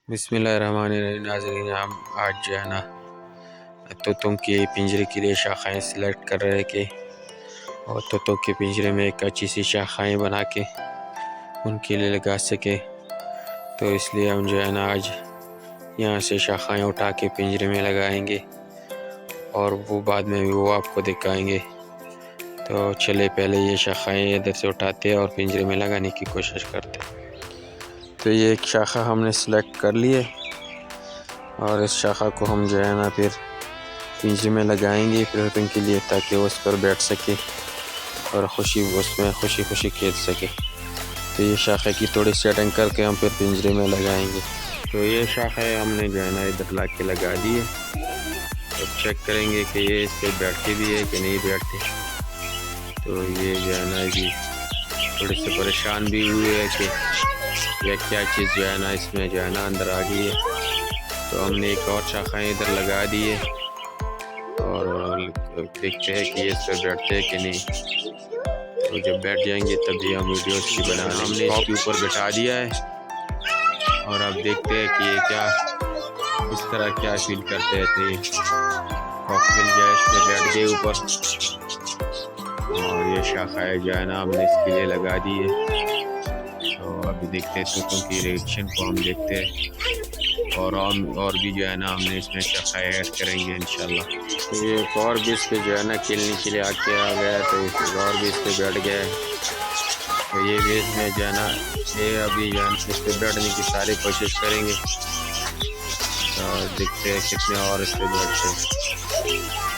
बिस्मिल्लाहिर्रहमानिर्रहीम। नाज़रीन, हम आज जो है ना तोतों के पिंजरे के लिए शाखाएँ सिलेक्ट कर रहे थे और तोतों के पिंजरे में एक अच्छी सी शाखाएँ बना के उनके लिए लगा सके, तो इसलिए हम जो है ना आज यहाँ से शाखाएँ उठा के पिंजरे में लगाएंगे और वो बाद में भी वो आपको दिखाएंगे। तो चले पहले ये शाखाएँ इधर से उठाते हैं और पिंजरे में लगाने की कोशिश करते हैं। तो ये एक शाखा हमने सेलेक्ट कर ली है और इस शाखा को हम जो है ना फिर पिंजरे में लगाएंगे फिर के लिए, ताकि वो उस पर बैठ सके और उसमें खुशी खुशी खेल सके। तो ये शाखा की थोड़ी सेटिंग करके हम फिर पिंजरे में लगाएंगे। तो ये शाखा हमने जो है ना इधर ला के लगा दी है। तो चेक करेंगे कि ये इस पर बैठती भी है कि नहीं बैठती। तो ये जो है ना जी थोड़े से परेशान भी हुए हैं कि यह क्या चीज़ जो है ना इसमें जो है ना अंदर आ गई है। तो हमने एक और शाखाएँ इधर लगा दी है और देखते हैं कि ये इस पर बैठते हैं कि नहीं। तो जब बैठ जाएंगे तभी हम वीडियोस की बना। हमने इसके ऊपर बैठा दिया है और अब देखते हैं कि ये क्या इस तरह क्या फील करते हैं। तो ये मिल जाए इस पर बैठ गए ऊपर और ये शाखाएँ जो है ना हमने इसके लिए लगा दी है। तो अभी देखते हैं तोतों की रिएक्शन को हम देखते हैं और भी जो है ना हमने इसमें शाखाएँ ऐड करेंगे इंशाल्लाह। तो ये एक और भी इस पर जो है ना खेलने के लिए आके आ गया है, तो एक और भी इस पर बैठ गया है। तो ये भी इसमें जो है ना ये अभी जो है इस पर बैठने की सारी कोशिश करेंगे। तो देखते हैं कितने और इस पर बैठते हैं।